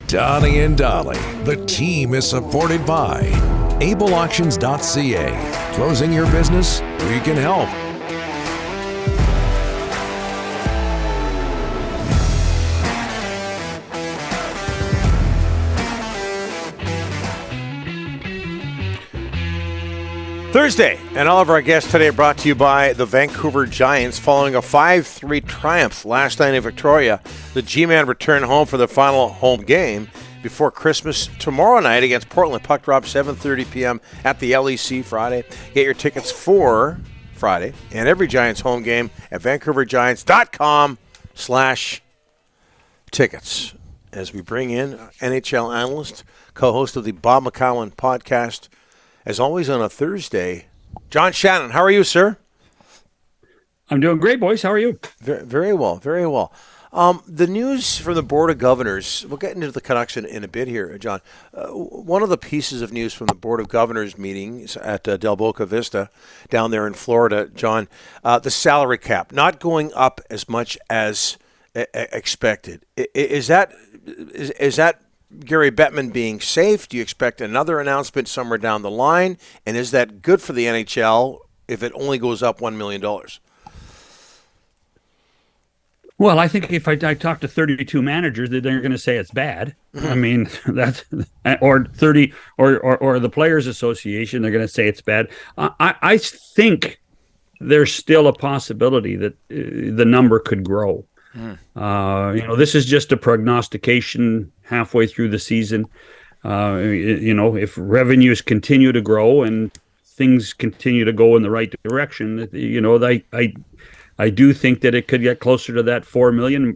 Donnie and Dolly. The team is supported by ableauctions.ca. Closing your business? We can help. Thursday, and all of our guests today are brought to you by the Vancouver Giants. Following a 5-3 triumph last night in Victoria, the G-Men return home for the final home game before Christmas tomorrow night against Portland. Puck drop 7:30 p.m. at the LEC Friday. Get your tickets for Friday and every Giants home game at vancouvergiants.com/tickets. As we bring in NHL Analyst, co-host of the Bob McCowan podcast, as always on a Thursday, John Shannon. How are you, sir? I'm doing great, boys. How are you? Very well, very well. The news from the Board of Governors, we'll get into the Canucks in a bit here, John. One of the pieces of news from the Board of Governors meetings at Del Boca Vista down there in Florida, John, the salary cap not going up as much as expected. Is that Gary Bettman being safe? Do you expect another announcement somewhere down the line? And is that good for the NHL if it only goes up $1 million? Well, I think if I talk to 32 managers, they're going to say it's bad. I mean, that's or 30 or the Players Association, they're going to say it's bad. I think there's still a possibility that the number could grow. This is just a prognostication halfway through the season. If revenues continue to grow and things continue to go in the right direction, I do think that it could get closer to that $4 million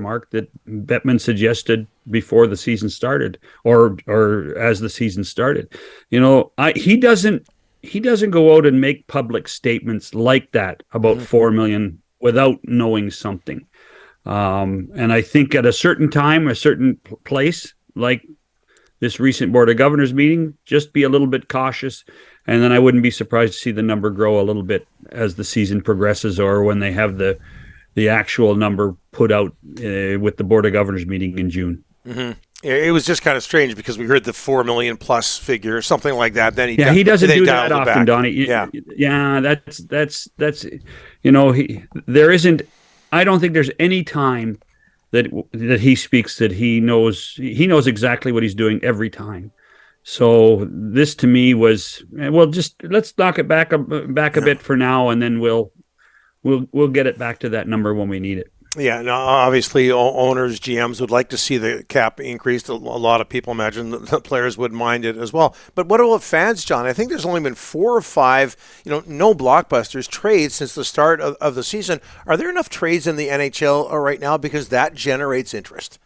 mark that Bettman suggested before the season started, or as the season started. He doesn't go out and make public statements like that about $4 million without knowing something. And I think at a certain time, a certain place, like this recent Board of Governors meeting, just be a little bit cautious. And then I wouldn't be surprised to see the number grow a little bit as the season progresses, or when they have the actual number put out with the Board of Governors meeting in June. Mm-hmm. It was just kind of strange because we heard the $4 million plus figure, something like that. Then he doesn't do that often, Donnie. Yeah, that's there isn't. I don't think there's any time that he speaks that he knows exactly what he's doing every time. So this to me was, just let's knock it back a bit for now, and then we'll get it back to that number when we need it. Yeah, no, obviously owners, GMs would like to see the cap increased. A lot of people imagine the players would mind it as well. But what about fans, John? I think there's only been 4 or 5, no blockbusters trades since the start of the season. Are there enough trades in the NHL right now, because that generates interest?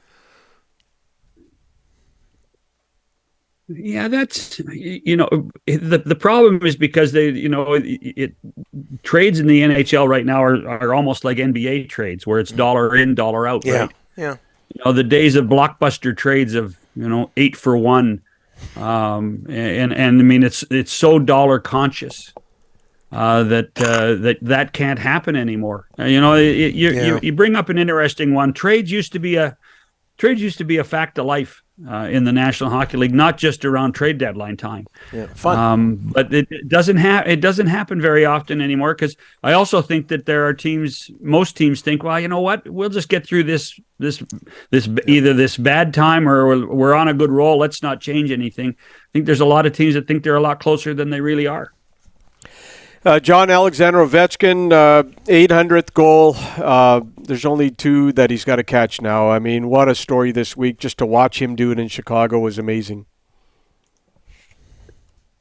Yeah, that's the problem is because trades in the NHL right now are almost like NBA trades, where it's dollar in, dollar out. Yeah, right? yeah. The days of blockbuster trades of 8 for 1, and I mean it's so dollar conscious that can't happen anymore. You bring up an interesting one. Trades used to be a fact of life in the National Hockey League, not just around trade deadline time. Yeah, fun. But it doesn't happen very often anymore, because I also think that there are most teams think, well, you know what, we'll just get through this either this bad time or we're on a good roll. Let's not change anything. I think there's a lot of teams that think they're a lot closer than they really are. John, Alexander Ovechkin, 800th goal. There's only 2 that he's got to catch now. I mean, what a story this week. Just to watch him do it in Chicago was amazing.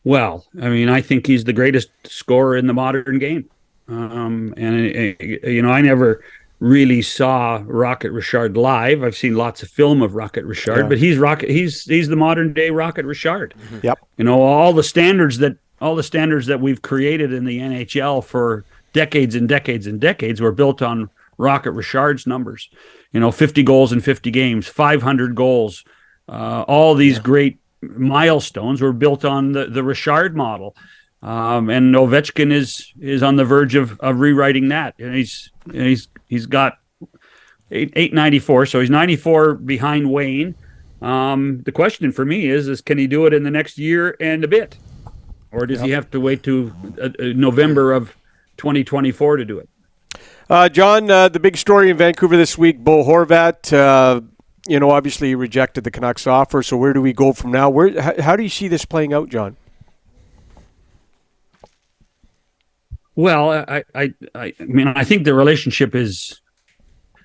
Well, I mean, I think he's the greatest scorer in the modern game. I never really saw Rocket Richard live. I've seen lots of film of Rocket Richard, but he's the modern day Rocket Richard. Mm-hmm. Yep. All the standards that we've created in the NHL for decades and decades and decades were built on Rocket Richard's numbers. 50 goals in 50 games, 500 goals. All these great milestones were built on the Richard model. And Ovechkin is on the verge of rewriting that. And he's got 894, so he's 94 behind Wayne. The question for me is can he do it in the next year and a bit? Or does he have to wait to November of 2024 to do it? John, the big story in Vancouver this week, Bo Horvat, obviously he rejected the Canucks offer, so where do we go from now? How do you see this playing out, John? Well, I mean, I think the relationship is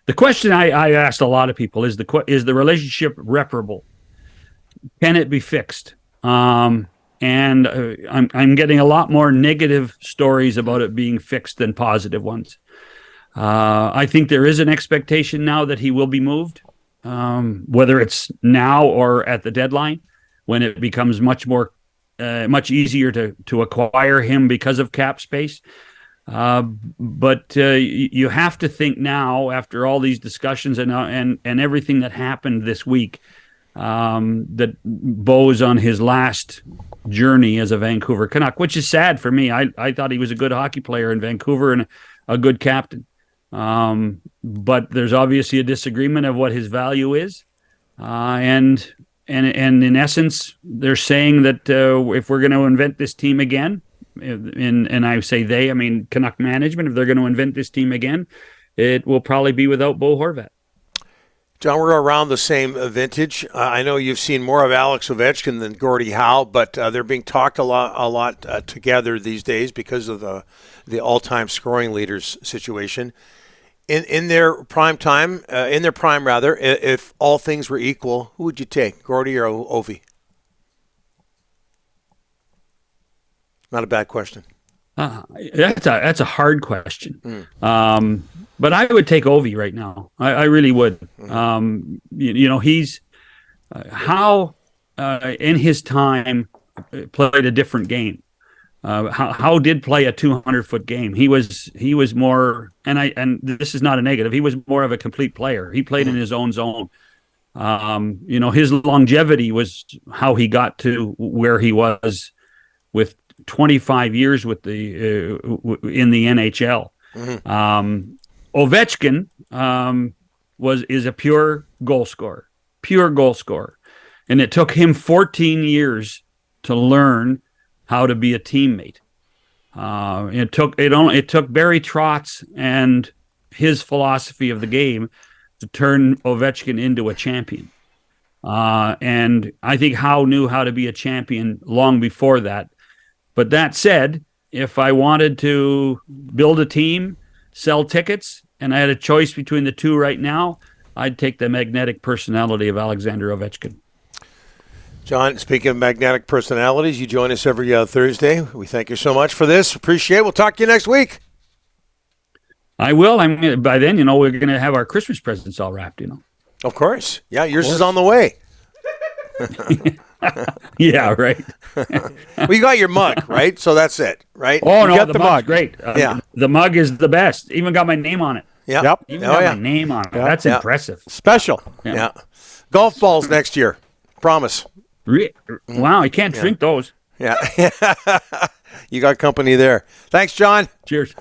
the question I asked a lot of people is the relationship reparable? Can it be fixed? And I'm getting a lot more negative stories about it being fixed than positive ones. I think there is an expectation now that he will be moved, whether it's now or at the deadline, when it becomes much easier to acquire him because of cap space. But you have to think now, after all these discussions and everything that happened this week, that Bo's on his last journey as a Vancouver Canuck, which is sad for me. I thought he was a good hockey player in Vancouver and a good captain. But there's obviously a disagreement of what his value is. And in essence, they're saying that if we're going to invent this team again, and I say they, I mean Canuck management, if they're going to invent this team again, it will probably be without Bo Horvat. John, we're around the same vintage. I know you've seen more of Alex Ovechkin than Gordie Howe, but they're being talked a lot together these days because of the all-time scoring leaders situation. In their prime, if all things were equal, who would you take, Gordie or Ovi? Not a bad question. That's a hard question. But I would take Ovi right now. I really would. He's Howe in his time played a different game. Howe did play a 200-foot game. He was more, and this is not a negative. He was more of a complete player. He played in his own zone. His longevity was how he got to where he was with 25 years with in the NHL. Ovechkin is a pure goal scorer, and it took him 14 years to learn how to be a teammate. It took Barry Trotz and his philosophy of the game to turn Ovechkin into a champion. And I think Howe knew how to be a champion long before that. But that said, if I wanted to build a team, sell tickets, and I had a choice between the two right now, I'd take the magnetic personality of Alexander Ovechkin. John, speaking of magnetic personalities, you join us every Thursday. We thank you so much for this. Appreciate it. We'll talk to you next week. I will. By then, we're going to have our Christmas presents all wrapped, Of course. Yeah, yours is on the way. Yeah, right. Well, you got your mug, right? So that's it, right? Oh, you no, got the mug's great. Yeah. The mug is the best. Even got my name on it. Yeah. Yep. Even got my name on it. Yeah. That's impressive. Special. Yeah. Golf balls next year. Promise. Wow, you can't drink those. Yeah. You got company there. Thanks, John. Cheers.